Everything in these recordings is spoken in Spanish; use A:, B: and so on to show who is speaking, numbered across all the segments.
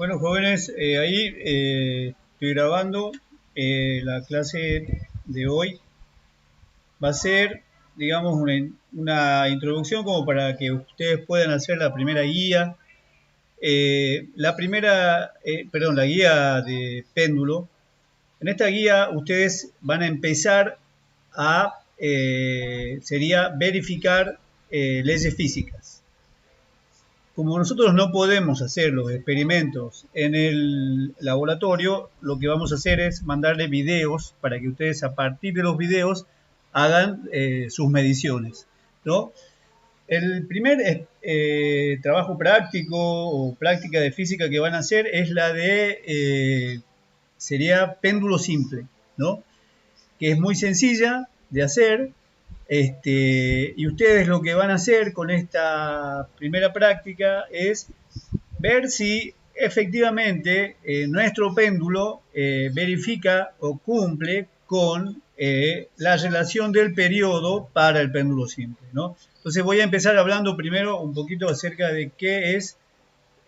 A: Bueno, jóvenes, ahí estoy grabando la clase de hoy. Va a ser, digamos, una introducción como para que ustedes puedan hacer la primera guía. La guía de péndulo. En esta guía ustedes van a empezar sería verificar leyes físicas. Como nosotros no podemos hacer los experimentos en el laboratorio, lo que vamos a hacer es mandarle videos para que ustedes a partir de los videos hagan sus mediciones, ¿no? El primer trabajo práctico o práctica de física que van a hacer es sería péndulo simple, ¿no? Que es muy sencilla de hacer. Y ustedes lo que van a hacer con esta primera práctica es ver si efectivamente nuestro péndulo verifica o cumple con la relación del periodo para el péndulo simple, ¿no? Entonces voy a empezar hablando primero un poquito acerca de qué es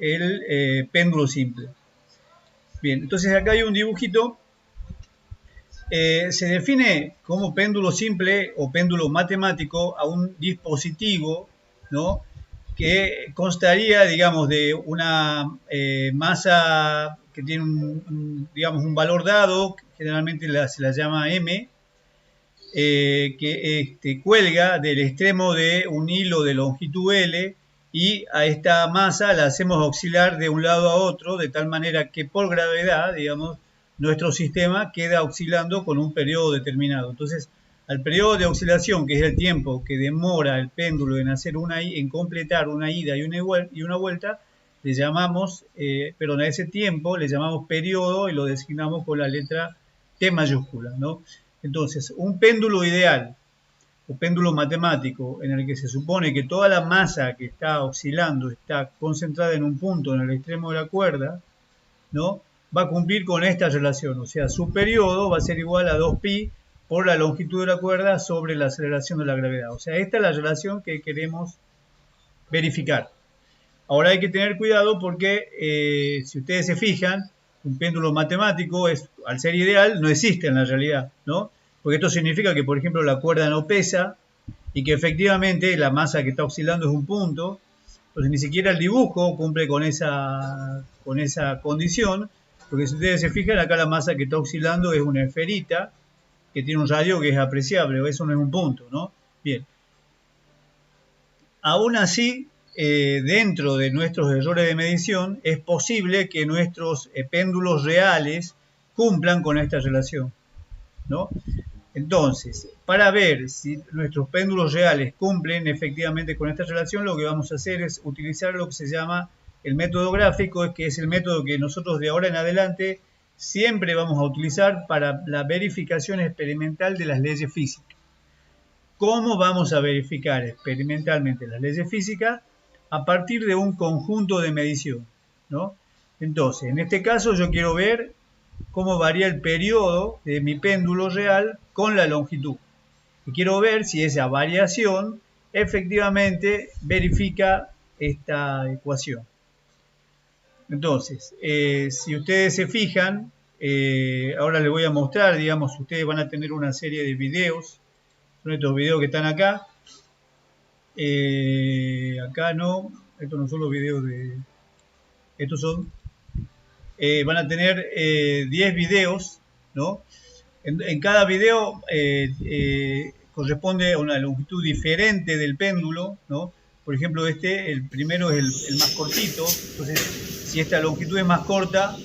A: el péndulo simple. Bien, entonces acá hay un dibujito. Se define como péndulo simple o péndulo matemático a un dispositivo, ¿no?, que constaría, digamos, de una masa que tiene digamos, un valor dado, generalmente se la llama M, que cuelga del extremo de un hilo de longitud L, y a esta masa la hacemos oscilar de un lado a otro, de tal manera que por gravedad, digamos, nuestro sistema queda oscilando con un periodo determinado. Entonces, al periodo de oscilación, que es el tiempo que demora el péndulo en completar una ida y una vuelta, le llamamos, a ese tiempo le llamamos periodo y lo designamos con la letra T mayúscula, ¿no? Entonces, un péndulo ideal o péndulo matemático en el que se supone que toda la masa que está oscilando está concentrada en un punto en el extremo de la cuerda, ¿no?, va a cumplir con esta relación. O sea, su periodo va a ser igual a 2pi por la longitud de la cuerda sobre la aceleración de la gravedad. O sea, esta es la relación que queremos verificar. Ahora hay que tener cuidado porque si ustedes se fijan, un péndulo matemático, al ser ideal, no existe en la realidad, ¿no? Porque esto significa que, por ejemplo, la cuerda no pesa y que efectivamente la masa que está oscilando es un punto. Entonces ni siquiera el dibujo cumple con esa condición, porque si ustedes se fijan, acá la masa que está oscilando es una esferita que tiene un radio que es apreciable, eso no es un punto, ¿no? Bien. Aún así, dentro de nuestros errores de medición, es posible que nuestros péndulos reales cumplan con esta relación, ¿no? Entonces, para ver si nuestros péndulos reales cumplen efectivamente con esta relación, lo que vamos a hacer es utilizar lo que se llama el método gráfico, que es el método que nosotros de ahora en adelante siempre vamos a utilizar para la verificación experimental de las leyes físicas. ¿Cómo vamos a verificar experimentalmente las leyes físicas? A partir de un conjunto de medición, ¿no? Entonces, en este caso yo quiero ver cómo varía el periodo de mi péndulo real con la longitud. Y quiero ver si esa variación efectivamente verifica esta ecuación. Entonces, si ustedes se fijan, ahora les voy a mostrar, digamos, ustedes van a tener una serie de videos. Son estos videos que están acá. Acá no, estos no son los videos estos son, van a tener 10 videos, ¿no? En cada video corresponde a una longitud diferente del péndulo, ¿no? Por ejemplo, el primero es el más cortito. Entonces, si esta longitud es más corta,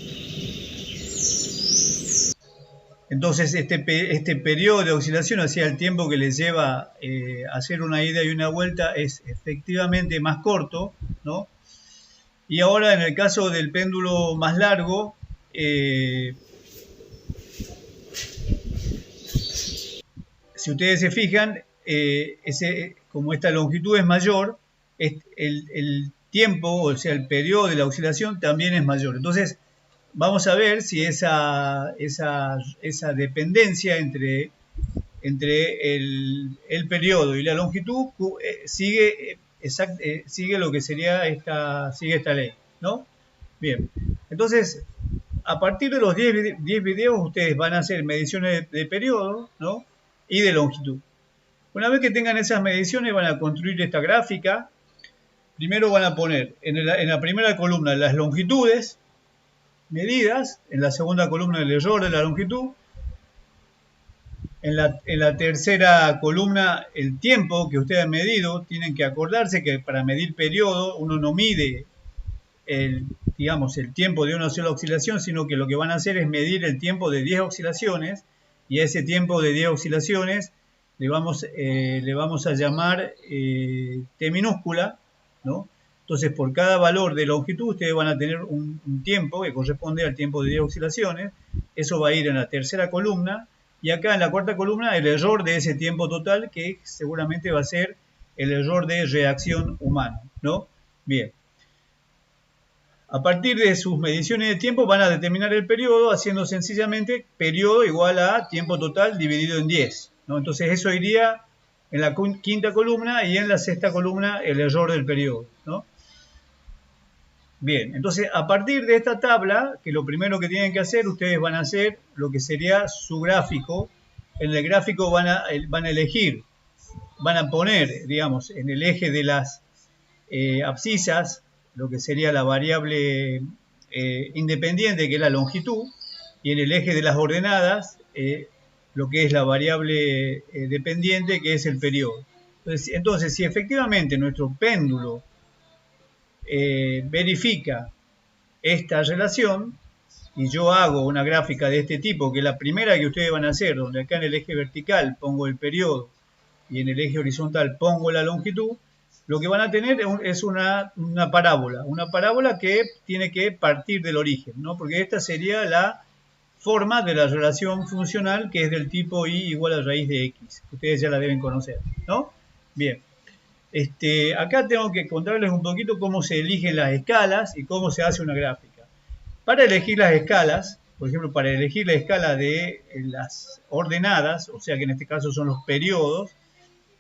A: entonces este periodo de oscilación, o sea, el tiempo que les lleva hacer una ida y una vuelta, es efectivamente más corto, ¿no? Y ahora, en el caso del péndulo más largo, si ustedes se fijan, como esta longitud es mayor, el tiempo, o sea, el periodo de la oscilación también es mayor. Entonces, vamos a ver si esa dependencia entre el periodo y la longitud sigue lo que sería sigue esta ley, ¿no? Bien. Entonces, a partir de los 10 videos, ustedes van a hacer mediciones de periodo, ¿no? Y de longitud. Una vez que tengan esas mediciones, van a construir esta gráfica. Primero van a poner en la primera columna las longitudes medidas, en la segunda columna el error de la longitud, en la tercera columna el tiempo que ustedes han medido. Tienen que acordarse que para medir periodo uno no mide digamos, el tiempo de una sola oscilación, sino que lo que van a hacer es medir el tiempo de 10 oscilaciones, y a ese tiempo de 10 oscilaciones le vamos a llamar T minúscula, ¿no? Entonces, por cada valor de longitud, ustedes van a tener un tiempo que corresponde al tiempo de 10 oscilaciones. Eso va a ir en la tercera columna, y acá en la cuarta columna el error de ese tiempo total, que seguramente va a ser el error de reacción humana, ¿no? Bien. A partir de sus mediciones de tiempo van a determinar el periodo haciendo sencillamente periodo igual a tiempo total dividido en 10, ¿no? Entonces eso iría en la quinta columna, y en la sexta columna el error del periodo, ¿no? Bien, entonces a partir de esta tabla, que lo primero que tienen que hacer, ustedes van a hacer lo que sería su gráfico. En el gráfico van a elegir, van a poner, digamos, en el eje de las abscisas, lo que sería la variable independiente, que es la longitud, y en el eje de las ordenadas, lo que es la variable dependiente, que es el periodo. Entonces, si efectivamente nuestro péndulo verifica esta relación, y yo hago una gráfica de este tipo, que es la primera que ustedes van a hacer, donde acá en el eje vertical pongo el periodo y en el eje horizontal pongo la longitud, lo que van a tener es una parábola que tiene que partir del origen, ¿no? Porque esta sería la forma de la relación funcional, que es del tipo y igual a raíz de x. Ustedes ya la deben conocer, ¿no? Bien. Acá tengo que contarles un poquito cómo se eligen las escalas y cómo se hace una gráfica. Para elegir las escalas, por ejemplo, para elegir la escala de las ordenadas, o sea que en este caso son los periodos,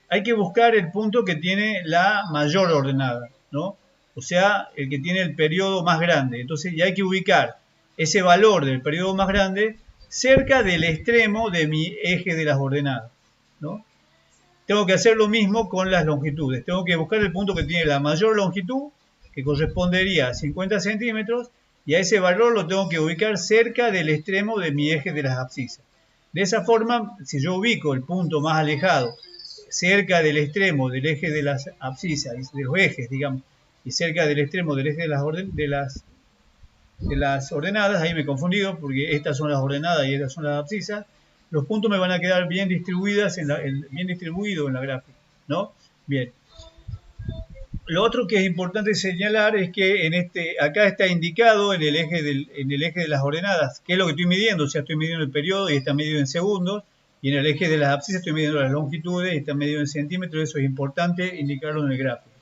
A: hay que buscar el punto que tiene la mayor ordenada, ¿no? O sea, el que tiene el periodo más grande. Entonces ya hay que ubicar ese valor del periodo más grande cerca del extremo de mi eje de las ordenadas, ¿no? Tengo que hacer lo mismo con las longitudes. Tengo que buscar el punto que tiene la mayor longitud, que correspondería a 50 centímetros, y a ese valor lo tengo que ubicar cerca del extremo de mi eje de las abscisas. De esa forma, si yo ubico el punto más alejado cerca del extremo del eje de las abscisas, de los ejes, digamos, y cerca del extremo del eje de las ordenadas, ahí me he confundido porque estas son las ordenadas y estas son las abscisas, los puntos me van a quedar bien distribuidos en la gráfica, ¿no? Bien. Lo otro que es importante señalar es que acá está indicado en el eje de las ordenadas qué es lo que estoy midiendo. O sea, estoy midiendo el periodo y está medido en segundos, y en el eje de las abscisas estoy midiendo las longitudes y está medido en centímetros. Eso es importante indicarlo en el gráfico.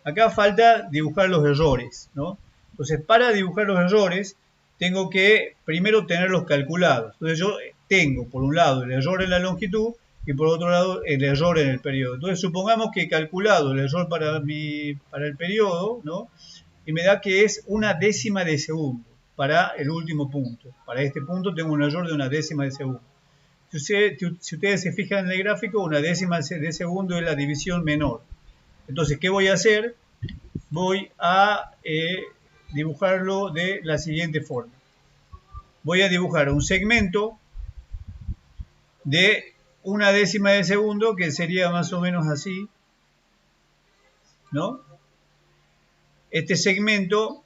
A: Acá falta dibujar los errores, ¿no? Entonces, para dibujar los errores, tengo que primero tenerlos calculados. Entonces, yo tengo, por un lado, el error en la longitud y por otro lado, el error en el periodo. Entonces, supongamos que he calculado el error para el periodo, ¿no? Y me da que es una décima de segundo para el último punto. Para este punto tengo un error de una décima de segundo. Si ustedes se fijan en el gráfico, una décima de segundo es la división menor. Entonces, ¿qué voy a hacer? Voy a dibujarlo de la siguiente forma. Voy a dibujar un segmento de una décima de segundo, que sería más o menos así, ¿no? Este segmento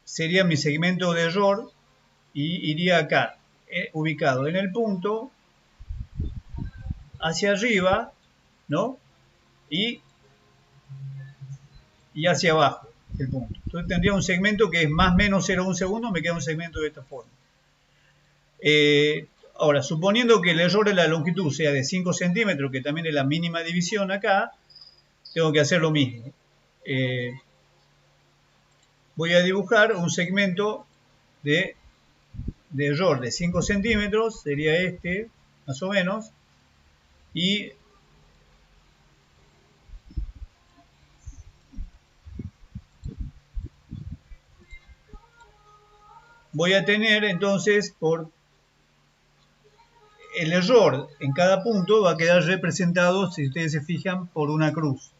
A: sería mi segmento de error y iría acá, ubicado en el punto, hacia arriba, ¿no? Y hacia abajo el punto. Entonces tendría un segmento que es más o menos 0,1 segundo, me queda un segmento de esta forma. Ahora, suponiendo que el error de la longitud sea de 5 centímetros, que también es la mínima división acá, tengo que hacer lo mismo. Voy a dibujar un segmento de error de 5 centímetros, sería este, más o menos, y voy a tener entonces por el error en cada punto va a quedar representado, si ustedes se fijan, por una cruz.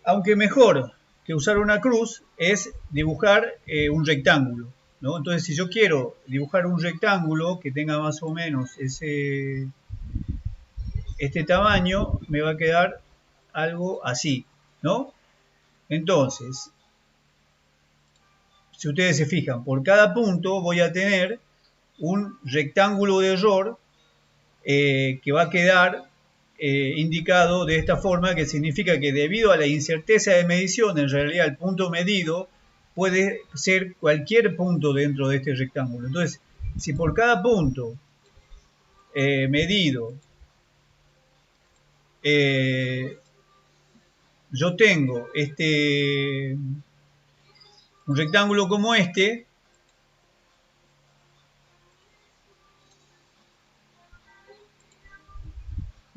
A: Aunque mejor que usar una cruz es dibujar un rectángulo, ¿no? Entonces, si yo quiero dibujar un rectángulo que tenga más o menos este tamaño, me va a quedar algo así, ¿no? Entonces, si ustedes se fijan, por cada punto voy a tener un rectángulo de error que va a quedar indicado de esta forma, que significa que debido a la incerteza de medición, en realidad el punto medido puede ser cualquier punto dentro de este rectángulo. Entonces, si por cada punto medido yo tengo un rectángulo como este,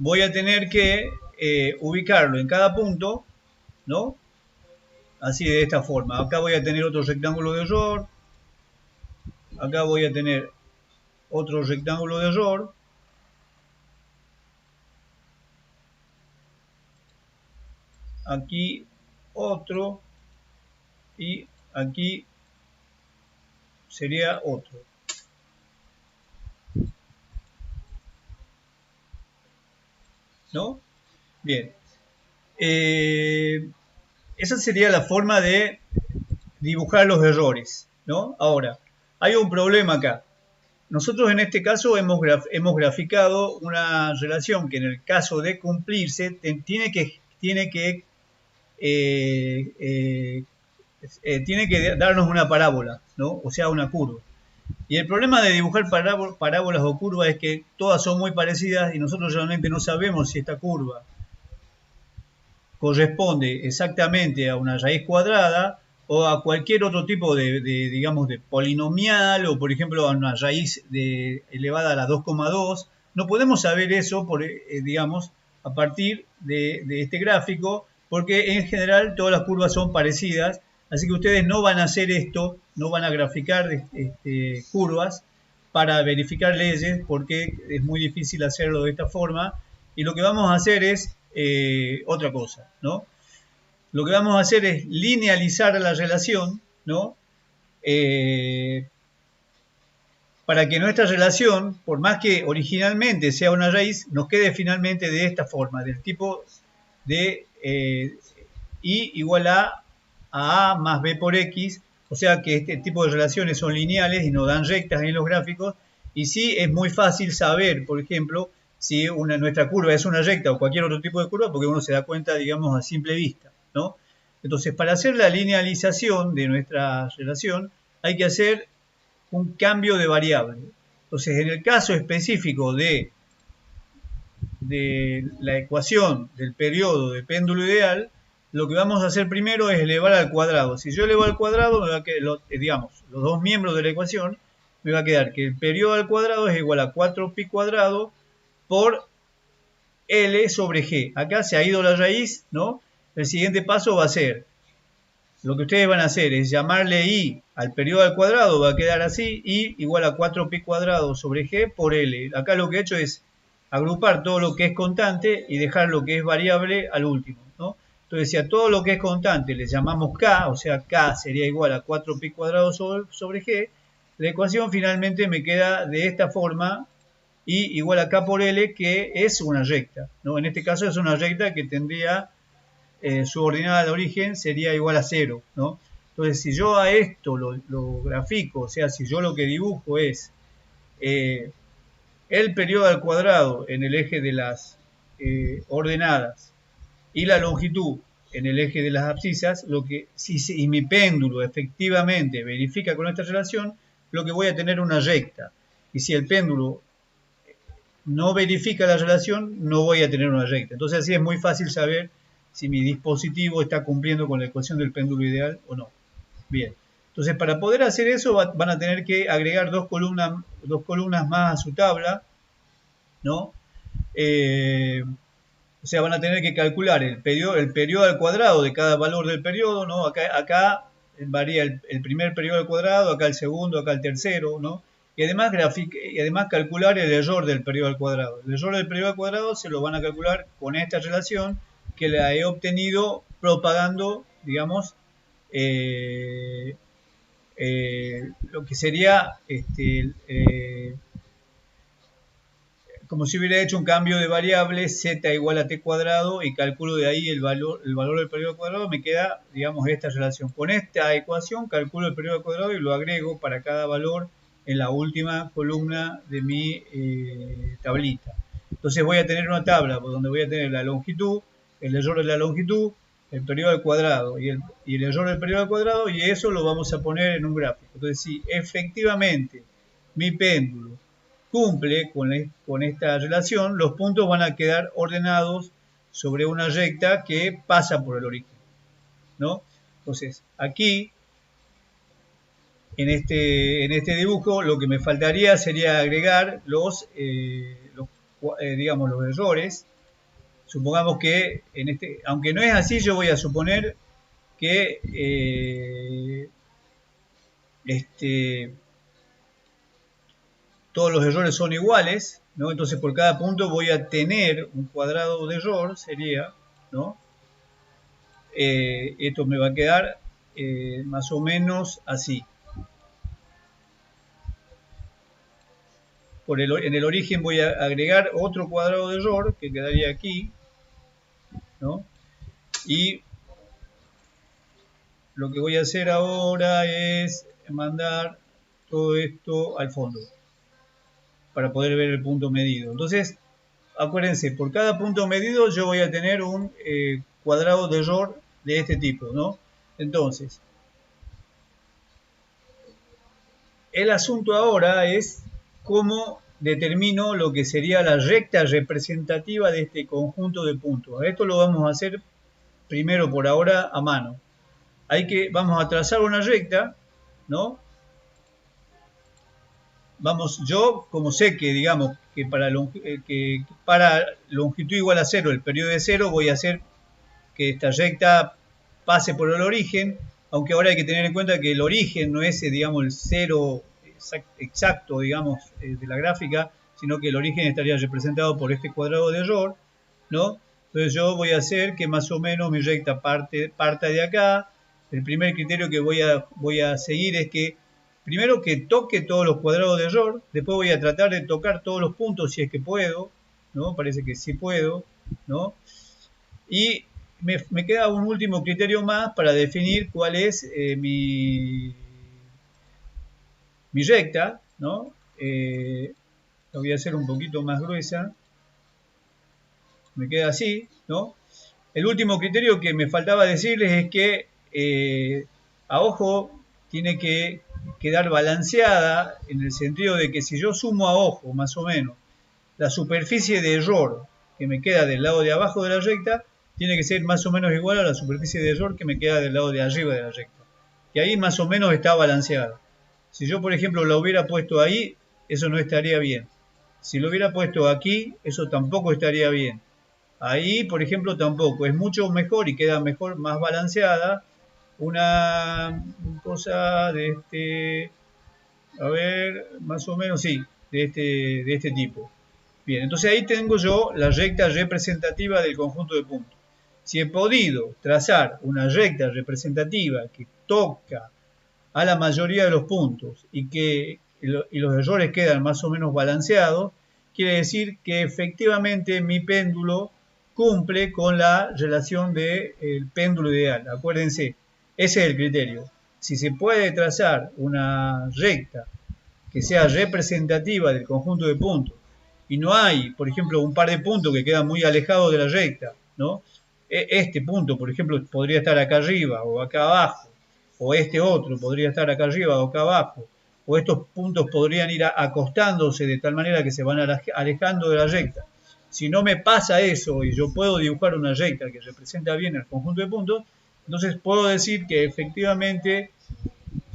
A: voy a tener que ubicarlo en cada punto, ¿no? Así de esta forma. Acá voy a tener otro rectángulo de error. Acá voy a tener otro rectángulo de error. Aquí otro. Y aquí sería otro. ¿No? Bien. Esa sería la forma de dibujar los errores, ¿no? Ahora, hay un problema acá. Nosotros en este caso hemos graficado una relación que en el caso de cumplirse tiene que darnos una parábola, ¿no? O sea, una curva. Y el problema de dibujar parábolas o curvas es que todas son muy parecidas y nosotros realmente no sabemos si esta curva corresponde exactamente a una raíz cuadrada o a cualquier otro tipo digamos, de polinomial o, por ejemplo, a una raíz elevada a la 2,2. No podemos saber eso, digamos, a partir de este gráfico, porque en general todas las curvas son parecidas, así que ustedes no van a hacer esto, no van a graficar curvas para verificar leyes, porque es muy difícil hacerlo de esta forma, y lo que vamos a hacer es otra cosa, ¿no? Lo que vamos a hacer es linealizar la relación, ¿no? Para que nuestra relación, por más que originalmente sea una raíz, nos quede finalmente de esta forma, del tipo de I igual a más B por X, o sea que este tipo de relaciones son lineales y nos dan rectas en los gráficos, y sí es muy fácil saber, por ejemplo, si nuestra curva es una recta o cualquier otro tipo de curva, porque uno se da cuenta, digamos, a simple vista, ¿no? Entonces, para hacer la linealización de nuestra relación, hay que hacer un cambio de variable. Entonces, en el caso específico de la ecuación del periodo de péndulo ideal, lo que vamos a hacer primero es elevar al cuadrado. Si yo elevo al cuadrado, me va a quedar, digamos, los dos miembros de la ecuación, me va a quedar que el periodo al cuadrado es igual a 4pi cuadrado por L sobre G. Acá se ha ido la raíz, ¿no? El siguiente paso va a ser, lo que ustedes van a hacer es llamarle I al periodo al cuadrado, va a quedar así, I igual a 4pi cuadrado sobre G por L. Acá lo que he hecho es agrupar todo lo que es constante y dejar lo que es variable al último, ¿no? Entonces, si a todo lo que es constante le llamamos K, o sea, K sería igual a 4pi cuadrado sobre G, la ecuación finalmente me queda de esta forma, I igual a K por L, que es una recta, ¿no? En este caso es una recta que tendría su ordenada de origen sería igual a 0, ¿no? Entonces, si yo a esto lo grafico, o sea, si yo lo que dibujo es el periodo al cuadrado en el eje de las ordenadas y la longitud en el eje de las abscisas, y mi péndulo efectivamente verifica con esta relación, lo que voy a tener una recta. Y si el péndulo no verifica la relación, no voy a tener una recta. Entonces así es muy fácil saber si mi dispositivo está cumpliendo con la ecuación del péndulo ideal o no. Bien, entonces para poder hacer eso van a tener que agregar dos columnas más a su tabla, ¿no? O sea, van a tener que calcular el periodo al cuadrado de cada valor del periodo, ¿no? Acá varía el primer periodo al cuadrado, acá el segundo, acá el tercero, ¿no? Y además calcular el error del periodo al cuadrado. El error del periodo al cuadrado se lo van a calcular con esta relación que la he obtenido propagando, digamos, lo que sería como si hubiera hecho un cambio de variable z igual a t cuadrado y calculo de ahí el valor del periodo cuadrado, me queda, digamos, esta relación. Con esta ecuación calculo el periodo cuadrado y lo agrego para cada valor en la última columna de mi tablita. Entonces voy a tener una tabla donde voy a tener la longitud, el error de la longitud, el periodo al cuadrado y el error del periodo al cuadrado, y eso lo vamos a poner en un gráfico. Entonces, si efectivamente mi péndulo cumple con esta relación, los puntos van a quedar ordenados sobre una recta que pasa por el origen, ¿no? Entonces, aquí, en este dibujo, lo que me faltaría sería agregar digamos, los errores. Supongamos que, aunque no es así, yo voy a suponer que todos los errores son iguales, ¿no? Entonces por cada punto voy a tener un cuadrado de error, sería, ¿no? Esto me va a quedar más o menos así. En el origen voy a agregar otro cuadrado de error que quedaría aquí, ¿no? Y lo que voy a hacer ahora es mandar todo esto al fondo para poder ver el punto medido. Entonces, acuérdense, por cada punto medido yo voy a tener un cuadrado de error de este tipo, ¿no? Entonces, el asunto ahora es cómo determino lo que sería la recta representativa de este conjunto de puntos. Esto lo vamos a hacer primero por ahora a mano. Vamos a trazar una recta, ¿no? Yo como sé que, digamos, que para longitud igual a 0, el periodo de 0, voy a hacer que esta recta pase por el origen, aunque ahora hay que tener en cuenta que el origen no es, digamos, el 0 exacto, digamos, de la gráfica, sino que el origen estaría representado por este cuadrado de error, ¿no? Entonces yo voy a hacer que más o menos mi recta parta de acá. El primer criterio que voy a seguir es que primero que toque todos los cuadrados de error, después voy a tratar de tocar todos los puntos si es que puedo, ¿no? Parece que sí puedo, ¿no? Y me queda un último criterio más para definir cuál es mi recta, ¿no? La voy a hacer un poquito más gruesa. Me queda así, ¿no? El último criterio que me faltaba decirles es que a ojo tiene que quedar balanceada en el sentido de que si yo sumo a ojo, más o menos, la superficie de error que me queda del lado de abajo de la recta, tiene que ser más o menos igual a la superficie de error que me queda del lado de arriba de la recta. Y ahí más o menos está balanceada. Si yo, por ejemplo, lo hubiera puesto ahí, eso no estaría bien. Si lo hubiera puesto aquí, eso tampoco estaría bien. Ahí, por ejemplo, tampoco. Es mucho mejor y queda mejor, más balanceada, una cosa de a ver, más o menos, sí, de este tipo. Bien, entonces ahí tengo yo la recta representativa del conjunto de puntos. Si he podido trazar una recta representativa que toca a la mayoría de los puntos y los errores quedan más o menos balanceados, quiere decir que efectivamente mi péndulo cumple con la relación del péndulo ideal. Acuérdense, ese es el criterio. Si se puede trazar una recta que sea representativa del conjunto de puntos y no hay, por ejemplo, un par de puntos que quedan muy alejados de la recta, ¿no? Este punto, por ejemplo, podría estar acá arriba o acá abajo, o este otro podría estar acá arriba o acá abajo, o estos puntos podrían ir acostándose de tal manera que se van alejando de la recta. Si no me pasa eso y yo puedo dibujar una recta que representa bien el conjunto de puntos, entonces puedo decir que efectivamente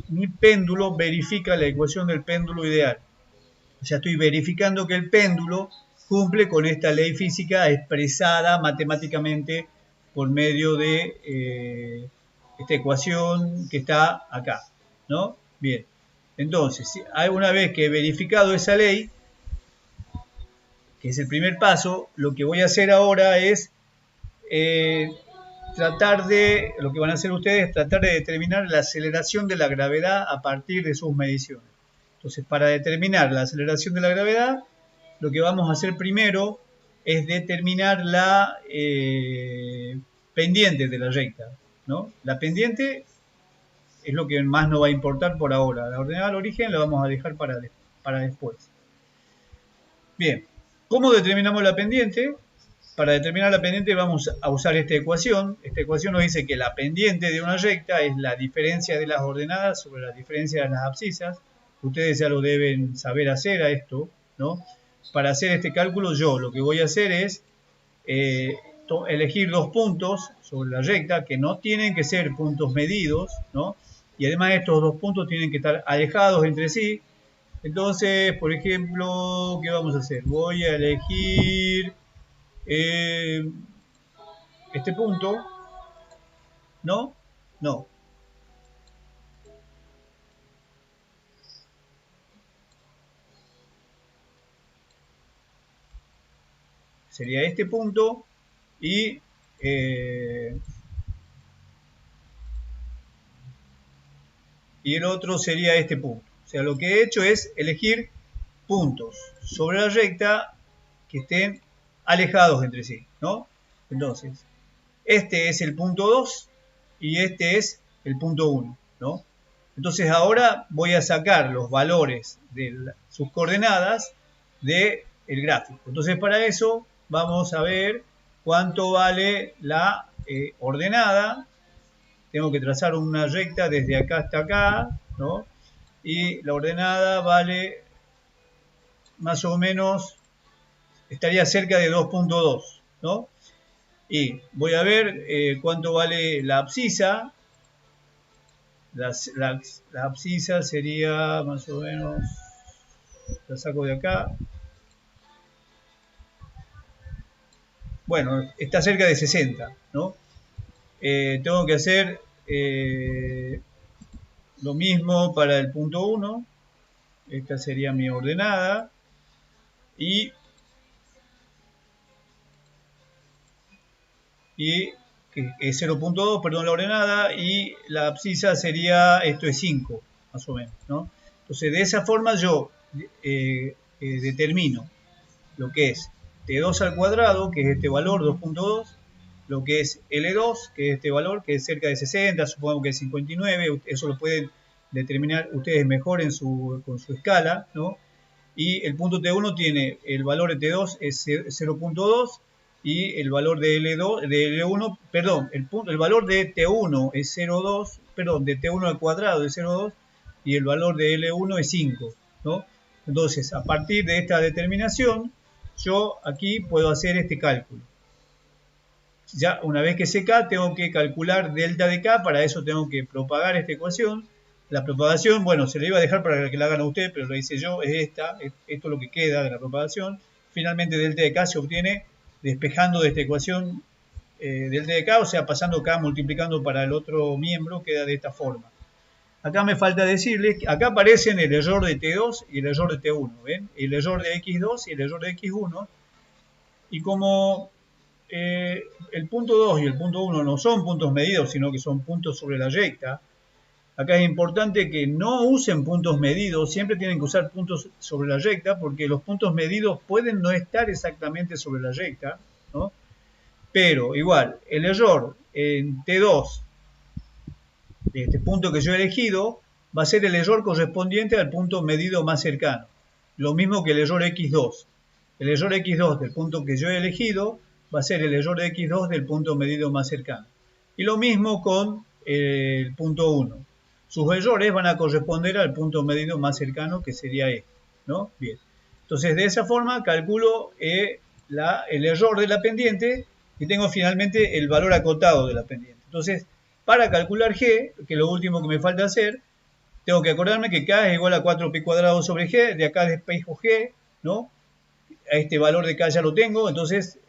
A: mi péndulo verifica la ecuación del péndulo ideal. O sea, estoy verificando que el péndulo cumple con esta ley física expresada matemáticamente por medio de esta ecuación que está acá, ¿no? Bien, entonces, una vez que he verificado esa ley, que es el primer paso, lo que voy a hacer ahora es lo que van a hacer ustedes es tratar de determinar la aceleración de la gravedad a partir de sus mediciones. Entonces, para determinar la aceleración de la gravedad, lo que vamos a hacer primero es determinar la pendiente de la recta, ¿no? La pendiente es lo que más nos va a importar por ahora. La ordenada al origen la vamos a dejar para después. Bien, ¿cómo determinamos la pendiente? Para determinar la pendiente vamos a usar esta ecuación. Esta ecuación nos dice que la pendiente de una recta es la diferencia de las ordenadas sobre la diferencia de las abscisas. Ustedes ya lo deben saber hacer a esto, ¿no? Para hacer este cálculo yo lo que voy a hacer es elegir dos puntos sobre la recta que no tienen que ser puntos medidos, ¿no? Y además estos dos puntos tienen que estar alejados entre sí. Entonces, por ejemplo, ¿qué vamos a hacer? Voy a elegir este punto, ¿no? No. Sería este punto y el otro sería este punto. O sea, lo que he hecho es elegir puntos sobre la recta que estén alejados entre sí, ¿no? Entonces, este es el punto 2 y este es el punto 1, ¿no? Entonces ahora voy a sacar los valores de sus coordenadas del gráfico. Entonces para eso vamos a ver cuánto vale la ordenada. Tengo que trazar una recta desde acá hasta acá, ¿no? Y la ordenada vale más o menos, estaría cerca de 2.2, ¿no? Y voy a ver cuánto vale la abscisa. La abscisa sería más o menos, la saco de acá. Bueno, está cerca de 60, ¿no? Tengo que hacer lo mismo para el punto 1. Esta sería mi ordenada. Y es 0.2, perdón, la ordenada, y la abscisa sería, esto es 5, más o menos, ¿no? Entonces, de esa forma yo determino lo que es T2 al cuadrado, que es este valor, 2.2, lo que es L2, que es este valor, que es cerca de 60, supongo que es 59, eso lo pueden determinar ustedes mejor con su escala, ¿no? Y el punto T1 tiene el valor de T2 es 0.2 y el valor de L1, perdón, el valor de T1 es 0.2, perdón, de T1 al cuadrado es 0.2 y el valor de L1 es 5, ¿no? Entonces, a partir de esta determinación, yo aquí puedo hacer este cálculo. Ya una vez que sé K, tengo que calcular delta de K, para eso tengo que propagar esta ecuación. La propagación, bueno, se la iba a dejar para que la hagan a usted, pero lo hice yo, es esta, esto es lo que queda de la propagación. Finalmente delta de K se obtiene despejando de esta ecuación delta de K, o sea, pasando K multiplicando para el otro miembro, queda de esta forma. Acá me falta decirles que acá aparecen el error de T2 y el error de T1, ¿ven? El error de X2 y el error de X1. Y como el punto 2 y el punto 1 no son puntos medidos, sino que son puntos sobre la recta, acá es importante que no usen puntos medidos, siempre tienen que usar puntos sobre la recta, porque los puntos medidos pueden no estar exactamente sobre la recta, ¿no? Pero igual, el error en T2 de este punto que yo he elegido va a ser el error correspondiente al punto medido más cercano. Lo mismo que el error X2. El error X2 del punto que yo he elegido va a ser el error de X2 del punto medido más cercano. Y lo mismo con el punto 1. Sus errores van a corresponder al punto medido más cercano, que sería este, ¿no? Bien. Entonces, de esa forma calculo el error de la pendiente y tengo finalmente el valor acotado de la pendiente. Entonces, para calcular G, que es lo último que me falta hacer, tengo que acordarme que K es igual a 4pi cuadrado sobre G, de acá despejo G, ¿no? A este valor de K ya lo tengo, entonces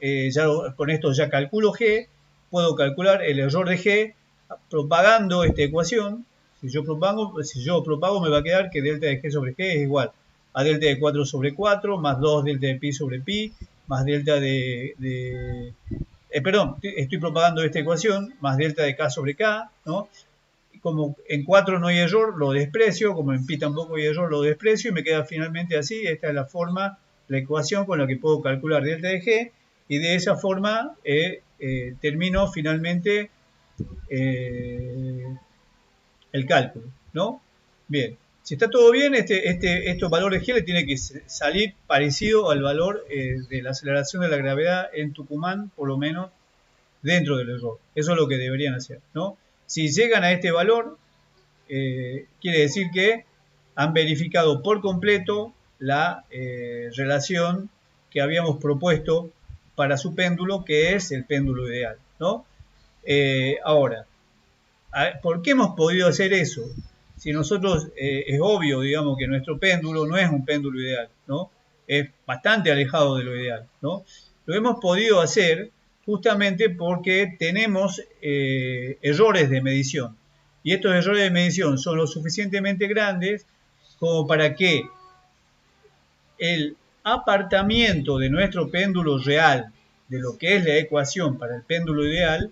A: con esto ya calculo G, puedo calcular el error de G propagando esta ecuación, si yo propago me va a quedar que delta de g sobre g es igual a delta de 4 sobre 4 más 2 delta de pi sobre pi más delta perdón, estoy propagando esta ecuación más delta de k sobre k, ¿no? Como en 4 no hay error, lo desprecio, como en pi tampoco hay error, lo desprecio y me queda finalmente así. Esta es la forma, la ecuación con la que puedo calcular delta de g y de esa forma termino finalmente el cálculo, ¿no? Bien, si está todo bien, estos valores G le tiene que salir parecido al valor de la aceleración de la gravedad en Tucumán, por lo menos dentro del error. Eso es lo que deberían hacer, ¿no? Si llegan a este valor, quiere decir que han verificado por completo la relación que habíamos propuesto para su péndulo, que es el péndulo ideal, ¿no? Ahora, ¿por qué hemos podido hacer eso? Si nosotros, es obvio, digamos, que nuestro péndulo no es un péndulo ideal, ¿no? Es bastante alejado de lo ideal, ¿no? Lo hemos podido hacer justamente porque tenemos errores de medición. Y estos errores de medición son lo suficientemente grandes como para que el apartamiento de nuestro péndulo real de lo que es la ecuación para el péndulo ideal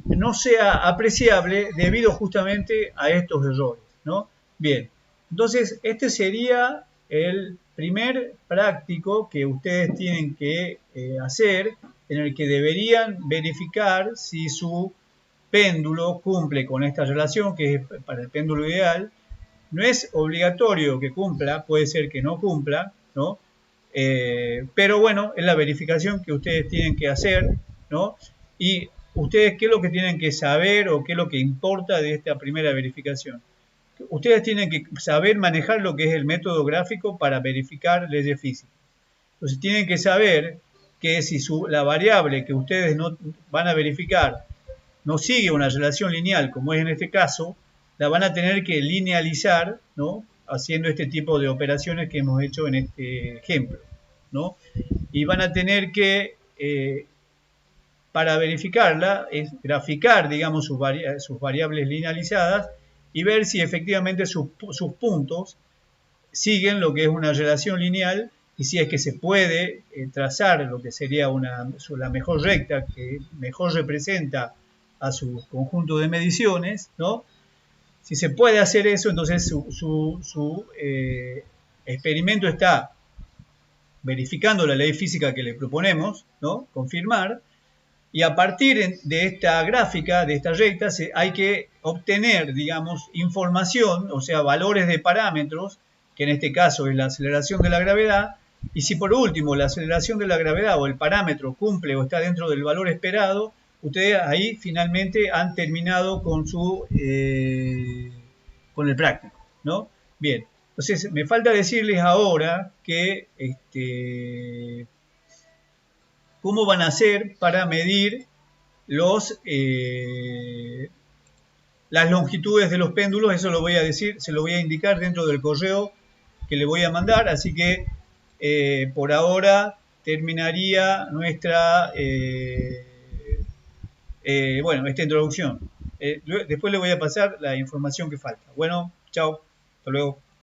A: no sea apreciable debido justamente a estos errores, ¿no? Bien, entonces este sería el primer práctico que ustedes tienen que hacer, en el que deberían verificar si su péndulo cumple con esta relación, que es para el péndulo ideal. No es obligatorio que cumpla, puede ser que no cumpla, ¿no? Pero bueno, es la verificación que ustedes tienen que hacer, ¿no? Y ustedes, ¿qué es lo que tienen que saber o qué es lo que importa de esta primera verificación? Ustedes tienen que saber manejar lo que es el método gráfico para verificar leyes físicas. Entonces tienen que saber que si la variable que ustedes no van a verificar no sigue una relación lineal, como es en este caso, la van a tener que linealizar, ¿no? Haciendo este tipo de operaciones que hemos hecho en este ejemplo, ¿no? Y van a tener que, para verificarla, es graficar, digamos, sus variables linealizadas y ver si efectivamente sus puntos siguen lo que es una relación lineal y si es que se puede trazar lo que sería la mejor recta que mejor representa a su conjunto de mediciones, ¿no? Si se puede hacer eso, entonces su experimento está verificando la ley física que le proponemos, ¿no? Confirmar, y a partir de esta gráfica, de esta recta, hay que obtener, digamos, información, o sea, valores de parámetros, que en este caso es la aceleración de la gravedad, y si por último la aceleración de la gravedad o el parámetro cumple o está dentro del valor esperado, ustedes ahí finalmente han terminado con con el práctico, ¿no? Bien, entonces me falta decirles ahora que cómo van a hacer para medir las longitudes de los péndulos. Eso lo voy a decir, se lo voy a indicar dentro del correo que le voy a mandar, así que por ahora terminaría nuestra bueno, esta introducción. Después le voy a pasar la información que falta. Bueno, chao, hasta luego.